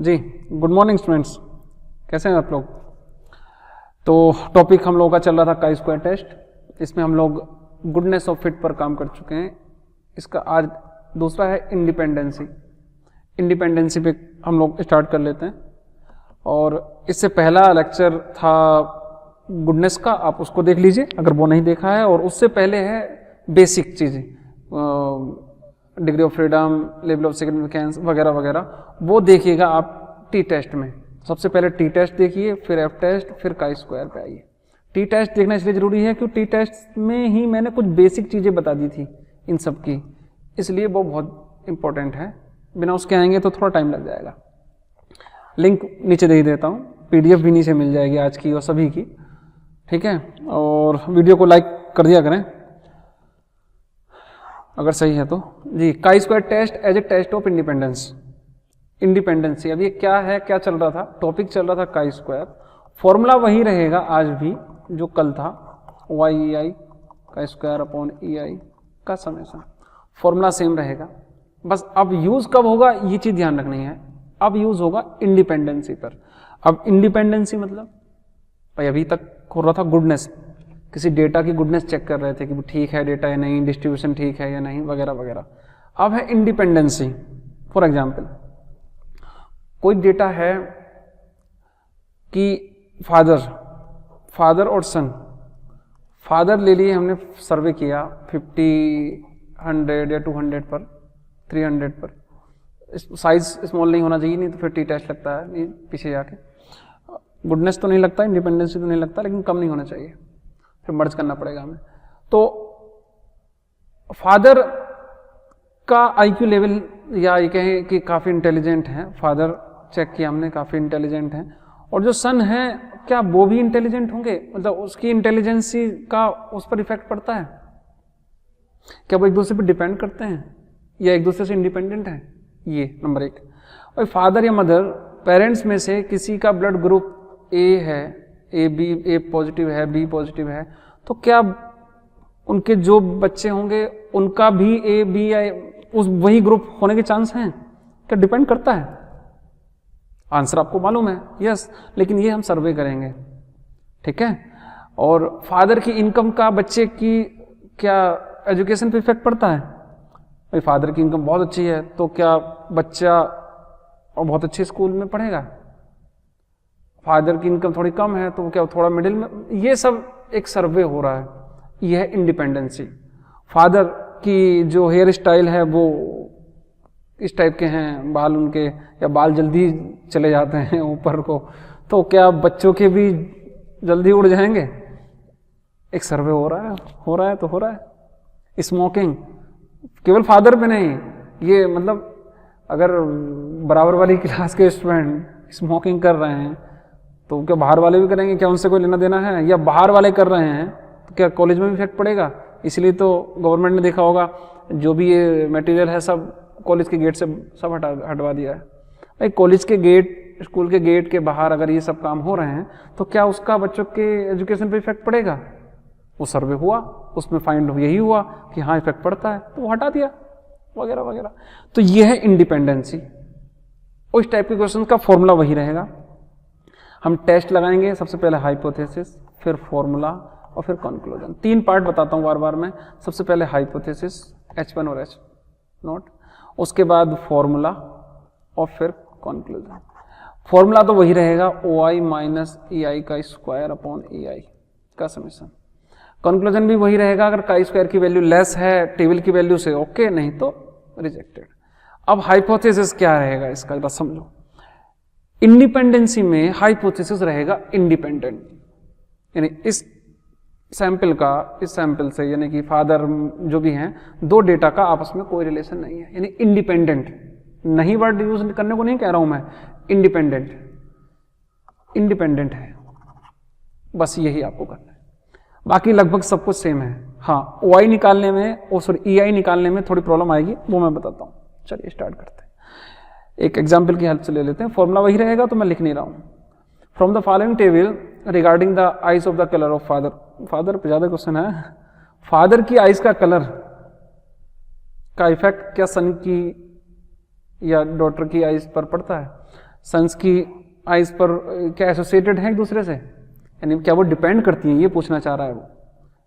जी good morning students, कैसे हैं आप लोग। तो टॉपिक हम लोगों का चल रहा था काई स्क्वायर टेस्ट। इसमें हम लोग गुडनेस ऑफ फिट पर काम कर चुके हैं। इसका आज दूसरा है इंडिपेंडेंसी। इंडिपेंडेंसी पे हम लोग स्टार्ट कर लेते हैं। और इससे पहला लेक्चर था गुडनेस का, आप उसको देख लीजिए अगर वो नहीं देखा है। और उससे पहले है बेसिक चीज़ें, degree of freedom, level of significance वगैरह वगैरह, वो देखिएगा आप टी टेस्ट में। सबसे पहले टी टेस्ट देखिए, फिर एफ टेस्ट, फिर काई स्क्वायर पे आइए। टी टेस्ट देखना इसलिए जरूरी है क्योंकि टी टेस्ट में ही मैंने कुछ बेसिक चीज़ें बता दी थी इन सब की, इसलिए वो बहुत इंपॉर्टेंट है। बिना उसके आएंगे तो थोड़ा टाइम लग जाएगा। लिंक नीचे दे देता हूँ, पीडीएफ भी नीचे मिल जाएगी आज की और सभी की, ठीक है। और वीडियो को लाइक कर दिया करें अगर सही है तो। जी, chi square test as a test of independence, independency. अब ये क्या है, क्या चल रहा था, टॉपिक चल रहा था काई स्क्वायर। फॉर्मूला वही रहेगा आज भी जो कल था, वाई ई आई काई स्क्वायर अपॉन ई आई का समेशन, फॉर्मूला सेम रहेगा। बस अब यूज कब होगा ये चीज ध्यान रखनी है। अब यूज होगा इंडिपेंडेंसी पर। अब इंडिपेंडेंसी मतलब भाई अभी तक हो रहा था गुडनेस, किसी डेटा की गुडनेस चेक कर रहे थे कि ठीक है डेटा या नहीं, डिस्ट्रीब्यूशन ठीक है या नहीं वगैरह वगैरह। अब है इंडिपेंडेंसी। फॉर एग्जांपल कोई डेटा है कि फादर और सन, फादर ले लिए हमने, सर्वे किया 50, 100 या 200 पर, 300 पर। साइज स्मॉल नहीं होना चाहिए, नहीं तो फिर टी टेस्ट लगता है, नहीं पीछे जाके गुडनेस तो नहीं लगता, इंडिपेंडेंसी तो नहीं लगता, लेकिन कम नहीं होना चाहिए, फिर मर्ज करना पड़ेगा हमें। तो फादर का आईक्यू लेवल, या ये कहें कि काफ़ी इंटेलिजेंट है, फादर चेक किया हमने काफ़ी इंटेलिजेंट है। और जो सन है क्या वो भी इंटेलिजेंट होंगे, मतलब उसकी इंटेलिजेंसी का उस पर इफेक्ट पड़ता है क्या, वो एक दूसरे पर डिपेंड करते हैं या एक दूसरे से इंडिपेंडेंट है, ये नंबर एक। और फादर या मदर, पेरेंट्स में से किसी का ब्लड ग्रुप ए है, ए पॉजिटिव है, बी पॉजिटिव है, तो क्या उनके जो बच्चे होंगे उनका भी ए बी या उस वही ग्रुप होने के चांस हैं क्या, डिपेंड करता है। आंसर आपको मालूम है, यस, लेकिन ये हम सर्वे करेंगे, ठीक है। और फादर की इनकम का बच्चे की क्या एजुकेशन पे इफेक्ट पड़ता है। भाई फादर की इनकम बहुत अच्छी है तो क्या बच्चा और बहुत अच्छे स्कूल में पढ़ेगा, फादर की इनकम थोड़ी कम है तो क्या थोड़ा मिडिल में। ये सब एक सर्वे हो रहा है, यह है इंडिपेंडेंसी। फादर की जो हेयर स्टाइल है वो इस टाइप के हैं, बाल उनके, या बाल जल्दी चले जाते हैं ऊपर को, तो क्या बच्चों के भी जल्दी उड़ जाएंगे। एक सर्वे हो रहा है तो हो रहा है। स्मोकिंग केवल फादर पे नहीं, ये मतलब अगर बराबर वाली क्लास के स्टूडेंट स्मोकिंग कर रहे हैं तो क्या बाहर वाले भी करेंगे, क्या उनसे कोई लेना देना है, या बाहर वाले कर रहे हैं तो क्या कॉलेज में भी इफेक्ट पड़ेगा। इसलिए तो गवर्नमेंट ने देखा होगा जो भी ये मटेरियल है सब कॉलेज के गेट से सब हटवा दिया है। भाई कॉलेज के गेट, स्कूल के गेट के बाहर अगर ये सब काम हो रहे हैं तो क्या उसका बच्चों के एजुकेशन पे इफेक्ट पड़ेगा। वो सर्वे हुआ, उसमें फाइंड यही हुआ कि हाँ इफेक्ट पड़ता है, तो वो हटा दिया वगैरह वगैरह। तो ये है इंडिपेंडेंसी। उस टाइप के क्वेश्चन का फॉर्मूला वही रहेगा। हम टेस्ट लगाएंगे, सबसे पहले हाइपोथेसिस, फिर फॉर्मूला और फिर कंक्लूजन। 3 पार्ट बताता हूँ बार बार मैं। सबसे पहले हाइपोथेसिस H1 और H0, उसके बाद फॉर्मूला और फिर कंक्लूजन। फॉर्मूला तो वही रहेगा, OI माइनस EI का स्क्वायर अपॉन EI का समेशन। कंक्लूजन भी वही रहेगा, अगर काई स्क्वायर की वैल्यू लेस है टेबल की वैल्यू से ओके, नहीं तो रिजेक्टेड। अब हाइपोथेसिस क्या रहेगा इसका जरा समझो। इंडिपेंडेंसी में हाइपोथेसिस रहेगा इंडिपेंडेंट, यानी इस सैंपल का इस सैंपल से, यानी कि फादर जो भी हैं, 2 डेटा का आपस में कोई रिलेशन नहीं है, यानी इंडिपेंडेंट। नहीं वर्ड यूज करने को नहीं कह रहा हूं मैं, इंडिपेंडेंट है, बस यही आपको करना है। बाकी लगभग सब कुछ सेम है। हाँ, OI निकालने में, EI निकालने में थोड़ी प्रॉब्लम आएगी, वो मैं बताता हूँ। चलिए स्टार्ट करते हैं, एक एग्जाम्पल की हेल्प से ले लेते हैं। फॉर्मूला वही रहेगा तो मैं लिख नहीं रहा हूँ। From the following table regarding the eyes of the colour of father पे ज्यादा क्वेश्चन है। फादर की आइज का कलर का इफेक्ट क्या सन की या डॉटर की आइज पर पड़ता है। सन्स की आइज पर क्या एसोसिएटेड है एक दूसरे से, यानी क्या वो डिपेंड करती हैं, ये पूछना चाह रहा है वो,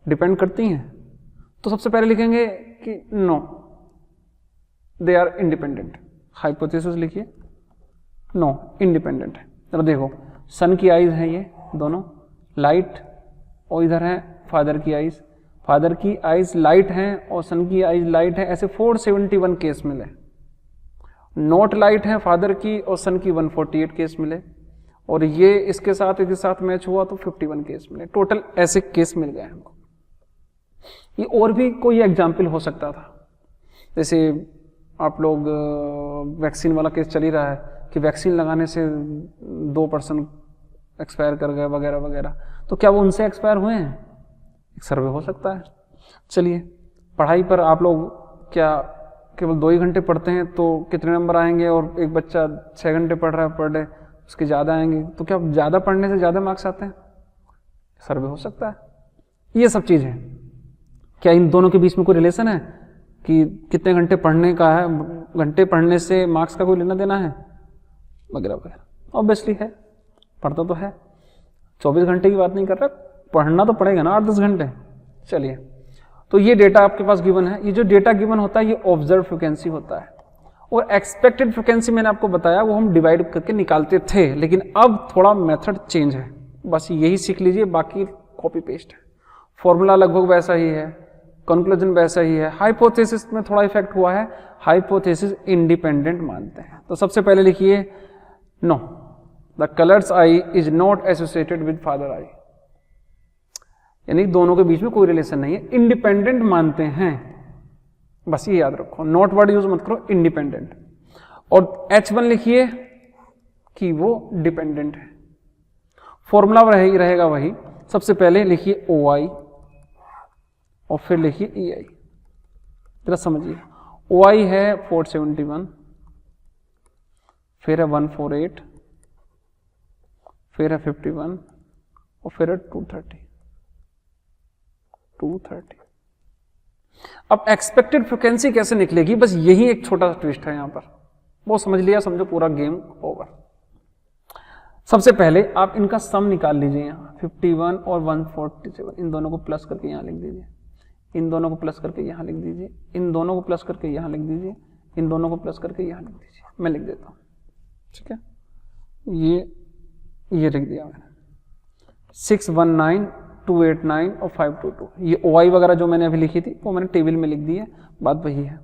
डिपेंड करती हैं? तो सबसे पहले लिखेंगे कि no, they are independent. Hypothesis लिखिए, नो इंडिपेंडेंट है। जरा देखो, सन की आइज है ये दोनों लाइट, और इधर है फादर की आइज, फादर की आइज लाइट हैं और सन की आइज लाइट है। ऐसे 471 केस मिले। नॉट लाइट है फादर की और सन की 148 केस मिले, और ये इसके साथ मैच हुआ तो 51 केस मिले। टोटल ऐसे केस मिल गए हमको। ये और भी कोई एग्जाम्पल हो सकता था, जैसे आप लोग वैक्सीन वाला केस चल ही रहा है कि वैक्सीन लगाने से 2% एक्सपायर कर गए वगैरह वगैरह, तो क्या वो उनसे एक्सपायर हुए हैं? एक सर्वे हो सकता है। चलिए, पढ़ाई पर आप लोग क्या केवल 2 ही घंटे पढ़ते हैं तो कितने नंबर आएंगे, और एक बच्चा 6 घंटे पढ़ रहा है पर डे, उसके ज़्यादा आएंगे, तो क्या ज़्यादा पढ़ने से ज़्यादा मार्क्स आते हैं? सर्वे हो सकता है। ये सब चीज़ है। क्या इन दोनों के बीच में कोई रिलेशन है कि कितने घंटे पढ़ने का है, घंटे पढ़ने से मार्क्स का कोई लेना देना है वगैरह वगैरह? ऑब्वियसली है, पढ़ता तो है। 24 घंटे की बात नहीं कर रहा, पढ़ना तो पड़ेगा ना 8-10 घंटे। चलिए, तो ये डेटा आपके पास गिवन है। ये जो डेटा गिवन होता है ये ऑब्जर्व फ्रिक्वेंसी होता है, और एक्सपेक्टेड फ्रिक्वेंसी मैंने आपको बताया वो हम डिवाइड करके निकालते थे, लेकिन अब थोड़ा मेथड चेंज है। बस यही सीख लीजिए, बाकी कॉपी पेस्ट है। फॉर्मूला लगभग वैसा ही है, कंक्लूजन वैसा ही है। हाइपोथेसिस में थोड़ा इफेक्ट हुआ है, हाइपोथेसिस इंडिपेंडेंट मानते हैं। तो सबसे पहले लिखिए, know the colours I is not associated with father I, यानी दोनों के बीच में कोई रिलेशन नहीं है, इंडिपेंडेंट मानते हैं। बस ये याद रखो, नॉट वर्ड यूज मत करो, इंडिपेंडेंट। और H1 लिखिए कि वो डिपेंडेंट है। फॉर्मूला रहेगा वही, सबसे पहले लिखिए OI और फिर लिखिए EI। जरा समझिए, OI है 471, फिर है 148, फिर है 51 और फिर है 230। अब एक्सपेक्टेड फ्रिक्वेंसी कैसे निकलेगी, बस यही एक छोटा सा ट्विस्ट है यहां पर। वो समझ लिया, समझो पूरा गेम ओवर। सबसे पहले आप इनका सम निकाल लीजिए। यहाँ 51 और 147, इन दोनों को प्लस करके यहां लिख दीजिए, इन दोनों को प्लस करके यहां लिख दीजिए, इन दोनों को प्लस करके यहां लिख दीजिए, इन दोनों को प्लस करके यहां लिख दीजिए। मैं लिख देता हूं, ठीक है? ये लिख दिया मैंने। 619, 289 और 522। ये OI वगैरह जो मैंने अभी लिखी थी वो मैंने टेबल में लिख दी है, बात वही है।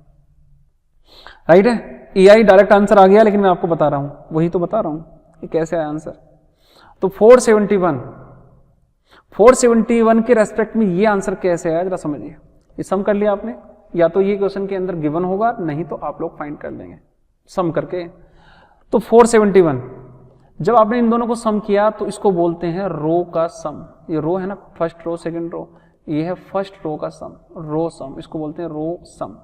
राइट है? EI डायरेक्ट आंसर आ गया, लेकिन मैं आपको बता रहा हूं, वही तो बता रहा हूं कि कैसे आया आंसर। तो 471 के रेस्पेक्ट में ये आंसर कैसे आया, जरा समझिए। ये सम कर लिया आपने, या तो ये क्वेश्चन के अंदर गिवन होगा, नहीं तो आप लोग फाइंड कर लेंगे सम करके। तो 471 जब आपने इन दोनों को सम किया तो इसको बोलते हैं रो का सम। ये रो है ना, फर्स्ट रो सेकंड रो, ये है फर्स्ट रो का सम, रो सम। इसको बोलते हैं रो सम,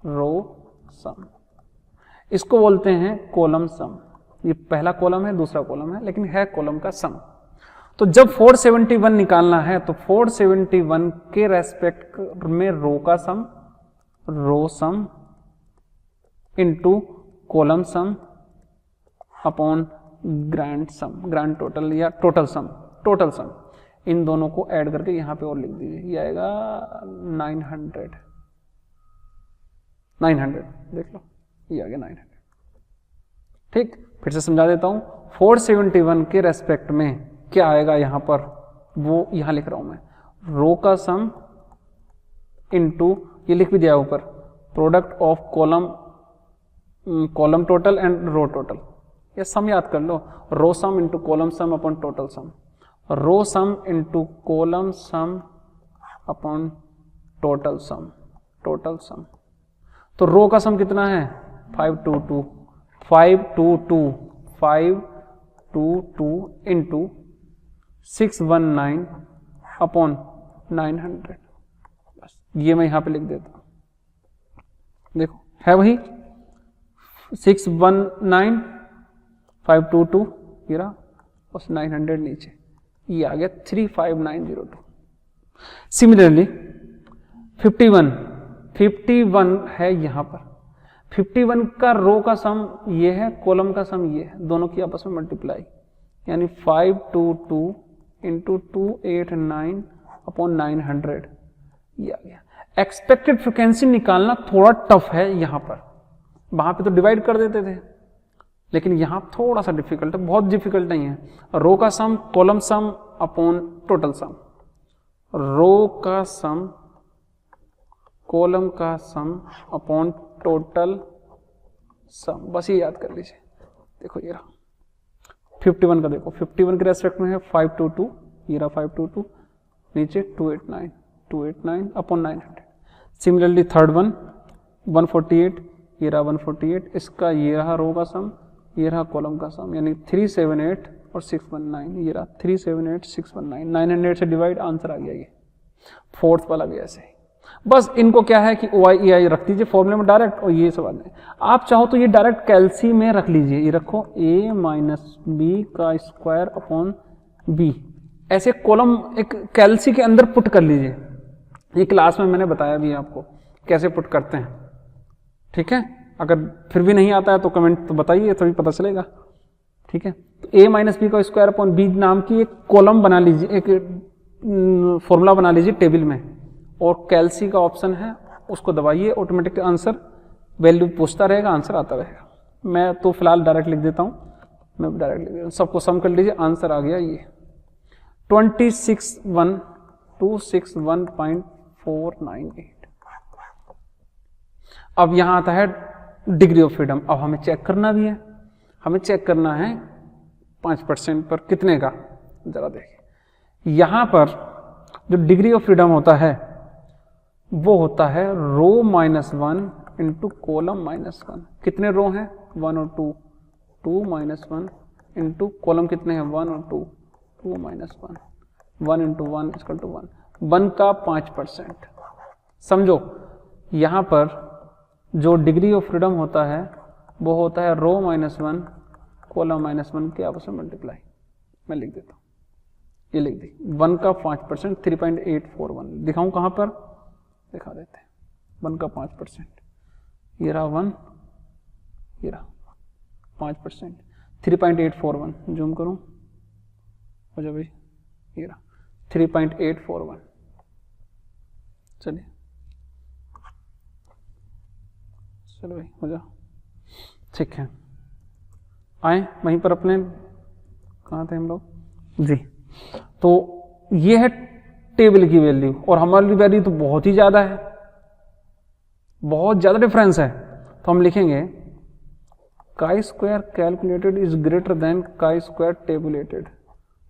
रो सम। इसको बोलते हैं कॉलम सम। ये पहला कॉलम है, दूसरा कॉलम है, लेकिन है कॉलम का सम। तो जब 471 निकालना है तो 471 के रेस्पेक्ट में रो का sum, row sum into column sum upon grand sum, grand total या टोटल सम, टोटल सम। इन दोनों को ऐड करके यहां पे और लिख दीजिए, ये आएगा 900। देख लो, ये आ गया 900। ठीक, फिर से समझा देता हूं। 471 के रेस्पेक्ट में क्या आएगा यहां पर, वो यहां लिख रहा हूं मैं, रो का सम इनटू, ये लिख भी दिया ऊपर, product of column total and row total. ये सम याद कर लो, row sum into column sum upon total sum, row sum into column sum upon total sum, total sum. तो रो का सम कितना है 522 इंटू 619 अपॉन 900। बस ये मैं यहां पे लिख देता हूं, देखो है वही 619 522 ये रहा, बस 900 नीचे, ये आ गया 35902। सिमिलरली 51 है यहां पर, 51 का रो का सम ये है, कॉलम का सम ये है, दोनों की आपस में मल्टीप्लाई, यानी 522 इंटू 289 अपॉन 900 ये आ गया। एक्सपेक्टेड फ्रिक्वेंसी निकालना थोड़ा टफ है यहाँ पर, वहां पे तो डिवाइड कर देते थे, लेकिन यहां थोड़ा सा डिफिकल्ट है, बहुत डिफिकल्ट नहीं है। रो का sum column sum upon total sum, row का सम कॉलम का सम अपॉन टोटल सम, बस ये याद कर लीजिए। देखो ये रहा 51 का, देखो 51 के रेस्पेक्ट में है 522, ये रहा 522, नीचे 289 अपॉन 900। सिमिलरली थर्ड वन 148, ये रहा 148, इसका ये रहा रो का सम, ये रहा कॉलम का सम, यानी 378 और 619, ये रहा 378 619, 900 से डिवाइड, आंसर आ गया ये। फोर्थ वाला भी ऐसे ही, बस इनको क्या है कि OI रख दीजिए फॉर्मूले में डायरेक्ट, और ये सवाल है। आप चाहो तो ये डायरेक्ट कैल्सी में रख लीजिए, ये रखो a माइनस बी का स्क्वायर अपॉन बी, ऐसे कॉलम एक कैल्सी के अंदर पुट कर लीजिए। ये क्लास में मैंने बताया भी आपको कैसे पुट करते हैं, ठीक है। अगर फिर भी नहीं आता है तो कमेंट तो बताइए, तभी पता चलेगा, ठीक है। तो a माइनस बी का स्क्वायर अपॉन बी नाम की एक कॉलम बना लीजिए, एक फॉर्मूला बना लीजिए टेबल में, और कैल्सी का ऑप्शन है उसको दबाइए, ऑटोमेटिक आंसर वैल्यू पूछता रहेगा, आंसर आता रहेगा। मैं तो फिलहाल डायरेक्ट लिख देता हूं, मैं डायरेक्ट लिख देता हूं, सबको सम कर लीजिए, आंसर आ गया ये 261.498। अब यहां आता है डिग्री ऑफ फ्रीडम। अब हमें चेक करना भी है, हमें चेक करना है 5% पर कितने का, जरा देखिए। यहां पर जो डिग्री ऑफ फ्रीडम होता है वो होता है रो -1 इंटू कॉलम -1। कितने रो हैं 1 और 2, 2 - 1 इंटू कॉलम कितने हैं 1 और 2, 2 - 1, 1 इंटू 1 इक्वल टू 1, 1 का 5%। समझो यहां पर जो डिग्री ऑफ फ्रीडम होता है वो होता है रो -1 कॉलम -1 के आपस में मल्टीप्लाई। मैं लिख देता हूं, ये लिख दी 1 का 5% 3.841। दिखाऊं कहां पर, दिखा देते हैं। 1 का 5%, ये रहा 1, ये रहा 5%, 3.841। जूम करूं हो जाए भाई, ये रहा 3.841। चलिए चलो भाई हो जा, ठीक है। आए वहीं पर अपने, कहाँ थे हम लोग जी। तो ये है टेबल की वैल्यू, और हमारी वैल्यू तो बहुत ही ज्यादा है, बहुत ज्यादा डिफरेंस है। तो हम लिखेंगे chi square calculated is greater than chi square tabulated,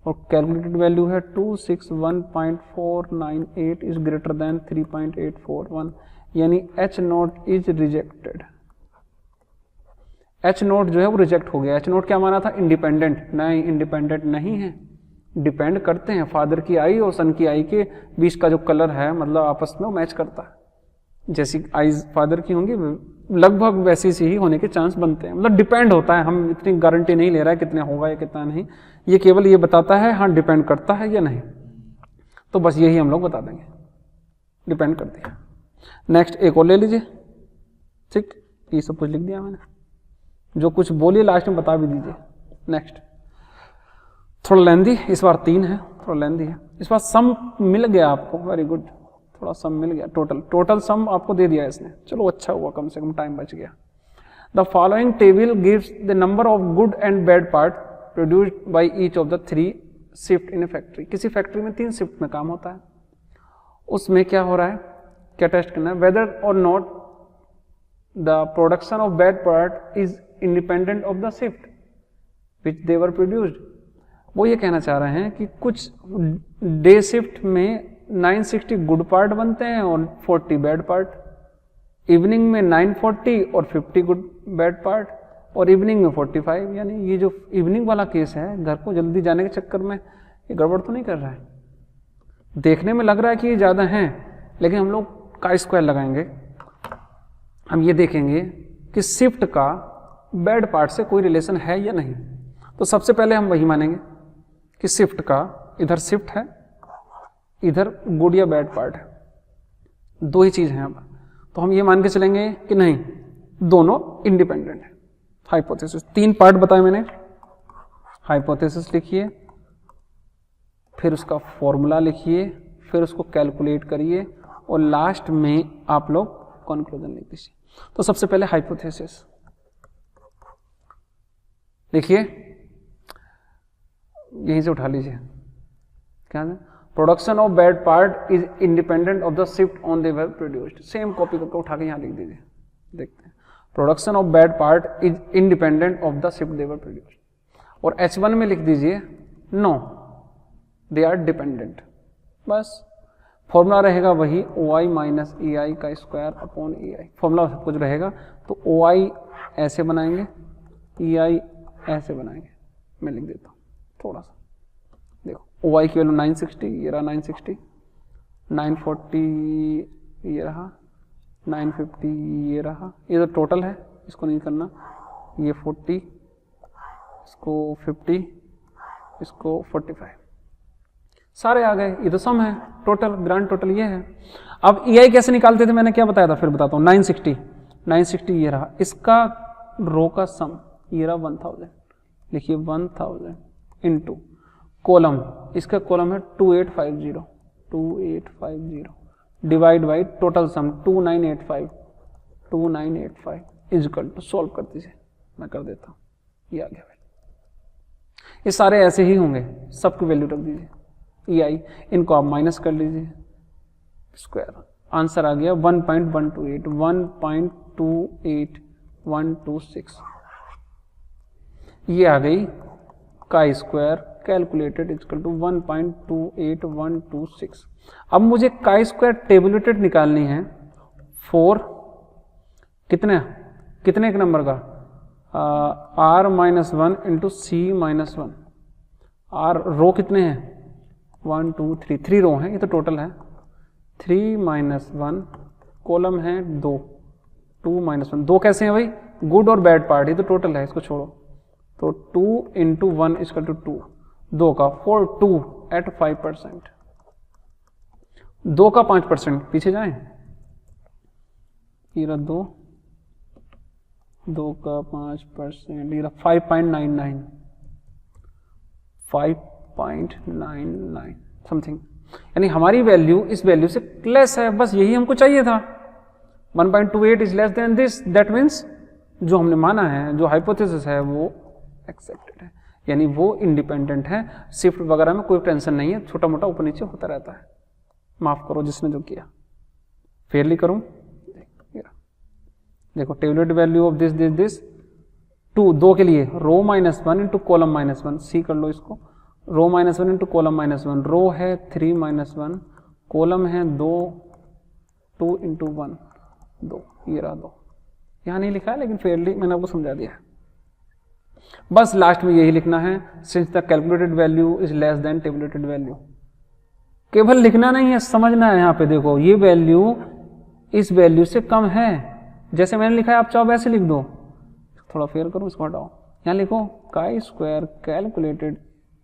और कैलकुलेटेड वैल्यू है 261.498 इज ग्रेटर देन 3.841, यानी H0 इज रिजेक्टेड। H0 जो है वो रिजेक्ट हो गया। H0 क्या माना था, इंडिपेंडेंट, नहीं इंडिपेंडेंट नहीं है, डिपेंड करते हैं। फादर की आई और सन की आई के बीच का जो कलर है, मतलब आपस में मैच करता है। जैसी आईज फादर की होंगी लगभग वैसी सी ही होने के चांस बनते हैं, मतलब डिपेंड होता है। हम इतनी गारंटी नहीं ले रहा है कितने होगा या कितना नहीं, ये केवल ये बताता है हाँ डिपेंड करता है या नहीं। तो बस यही हम लोग बता देंगे, डिपेंड कर दिया। नेक्स्ट एक और ले लीजिए, ठीक, ये सब कुछ लिख दिया मैंने, जो कुछ बोलिए लास्ट में बता भी दीजिए। नेक्स्ट थोड़ा लेंदी, इस बार 3 है, थोड़ा लेंदी है। इस बार सम मिल गया आपको, वेरी गुड, थोड़ा सम मिल गया। टोटल सम आपको दे दिया इसने, चलो अच्छा हुआ, कम से कम टाइम बच गया। The following table gives the number of good and bad part produced by each of the 3 shift in A factory. किसी फैक्ट्री में 3 शिफ्ट में काम होता है, उसमें क्या हो रहा है, क्या टेस्ट करना है, वेदर और not the production of bad part is independent of the shift which they were produced. वो ये कहना चाह रहे हैं कि कुछ डे शिफ्ट में 960 गुड पार्ट बनते हैं और 40 बैड पार्ट, इवनिंग में 940 और 50 गुड बैड पार्ट, और इवनिंग में 45। यानी ये जो इवनिंग वाला केस है, घर को जल्दी जाने के चक्कर में ये गड़बड़ तो नहीं कर रहा है। देखने में लग रहा है कि ये ज़्यादा हैं, लेकिन हम लोग का स्क्वायर लगाएंगे, हम ये देखेंगे कि शिफ्ट का बैड पार्ट से कोई रिलेशन है या नहीं। तो सबसे पहले हम वही मानेंगे कि शिफ्ट का, इधर शिफ्ट है, इधर गुड या बैड पार्ट है, 2 ही चीज़ हैं। अब तो हम ये मान के चलेंगे कि नहीं, दोनों इंडिपेंडेंट है। हाइपोथेसिस 3 पार्ट बताए मैंने। हाइपोथेसिस लिखिए, फिर उसका फॉर्मूला लिखिए, फिर उसको कैलकुलेट करिए और लास्ट में आप लोग कंक्लूजन लिख दीजिए। तो सबसे पहले हाइपोथेसिस लिखिए, यहीं से उठा लीजिए। क्या है? Production of bad part is independent of the shift on they were produced. Same copy करके उठा के यहां लिख दीजिए, देखते हैं। Production of bad part is independent of the shift they were produced. और H1 में लिख दीजिए नो दे आर डिपेंडेंट। बस फॉर्मूला रहेगा वही OI माइनस EI का स्क्वायर अपॉन EI। फॉर्मूला सब कुछ रहेगा। तो OI ऐसे बनाएंगे, EI ऐसे बनाएंगे। मैं लिख देता हूँ थोड़ा सा, देखो OI की वैल्यू 960, ये रहा 960, 940 ये रहा, 950 ये रहा। ये तो टोटल है, इसको नहीं करना। ये 40, इसको 50, इसको 45, सारे आ गए। ये तो सम है, टोटल ग्रांड टोटल ये है। अब EI कैसे निकालते थे मैंने क्या बताया था, फिर बताता हूँ। 960 ये रहा, इसका रो का सम ये रहा 1000। लिखिए 1000 इंटू कॉलम, इसका कॉलम है 2850 divide by total sum 2985 is equal to, solve कर दीजिए। मैं कर देता हूँ, ये आ गया वैल्यू। ये सारे ऐसे ही होंगे, सबकी वैल्यू रख दीजिए। EI इनको आप माइनस कर लीजिए, स्क्वायर आंसर आ गया 1.128, ये आ गई का स्क्वायर कैलकुलेटेड इक्वल टू 1.28126। अब मुझे का स्क्वायर टेबुलेटेड निकालनी है 4 कितने के नंबर का, R-1 इंटू C-1। R रो कितने हैं, 1 2 3 रो हैं, ये तो टोटल है। 3-1 कॉलम है 2, 2-1 2 कैसे हैं भाई, गुड और बैड पार्ट, ये तो टोटल है, इसको छोड़ो। तो 2 इंटू 1 इक्वल टू 2, 2 का 4 2 एट 5%, 2 का 5%, पीछे जाएं, ये रहा 2 का 5%, ये रहा 5.99 समथिंग। यानी हमारी वैल्यू इस वैल्यू से लेस है, बस यही हमको चाहिए था। 1.28 is less than this, that means जो हमने माना है, जो हाइपोथेसिस है वो एक्सेप्टेड है, यानी वो इंडिपेंडेंट है। शिफ्ट वगैरह में कोई टेंशन नहीं है, छोटा मोटा ऊपर नीचे होता रहता है। माफ करो जिसने जो किया, फेयरली करूं। देखो टेबुलेट वैल्यू ऑफ दिस 2 के लिए रो -1 इंटू कॉलम -1, सी कर लो इसको। रो -1 इंटू कॉलम -1, रो है 3-1, कॉलम है 2 इंटू 1 2, ये रहा 2। यहाँ नहीं लिखा है लेकिन फेयरली मैंने आपको समझा दिया है। बस लास्ट में यही लिखना है, since the calculated value is less than tabulated value. केवल लिखना नहीं है, समझना है। यहाँ पे देखो ये वैल्यू इस वैल्यू से कम है, जैसे मैंने लिखा है, आप चाहो वैसे लिख दो। थोड़ा फेयर करो, इसको हटाओ, यहाँ लिखो का स्क्वायर कैलकुलेटेड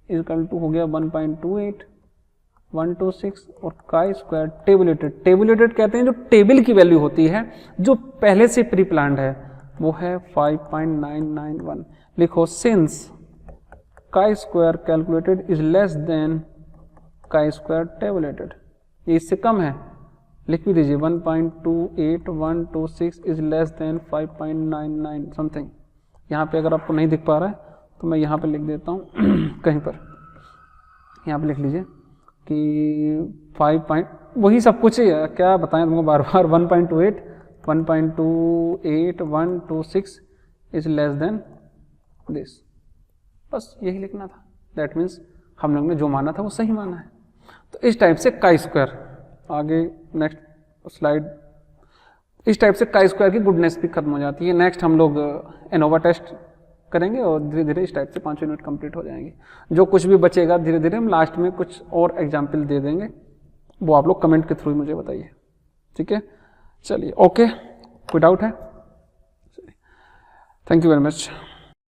इक्वल टू हो गया 1.28126 और का स्क्वायर टेबुलेटेड कहते हैं जो टेबल की वैल्यू होती है, जो पहले से प्री प्लान्ड है, वो है 5.991। लिखो सिंस का square calculated is less than का स्क्वायर टेबुलेटेड, ये इससे कम है, लिख भी दीजिए 1.28126 इज लेस देन 5.99 समथिंग। यहाँ पे अगर आपको नहीं दिख पा रहा है तो मैं यहाँ पे लिख देता हूँ कहीं पर, यहाँ पे लिख लीजिए कि 5 वही सब कुछ है, क्या बताएं तुमको बार बार। 1.28126 इज लेस देन दिस, बस यही लिखना था। दैट मीन्स हम लोग ने जो माना था वो सही माना है। तो इस टाइप से का स्क्वायर, आगे नेक्स्ट स्लाइड, इस टाइप से का स्क्वायर की गुडनेस भी खत्म हो जाती है। नेक्स्ट हम लोग एनोवा टेस्ट करेंगे और धीरे धीरे इस टाइप से 5 यूनिट कंप्लीट हो जाएंगे। जो कुछ भी बचेगा धीरे धीरे हम लास्ट में कुछ और एग्जाम्पल दे देंगे, वो आप लोग कमेंट के थ्रू मुझे बताइए, ठीक है। चलिए ओके, कोई डाउट है? Thank you very much.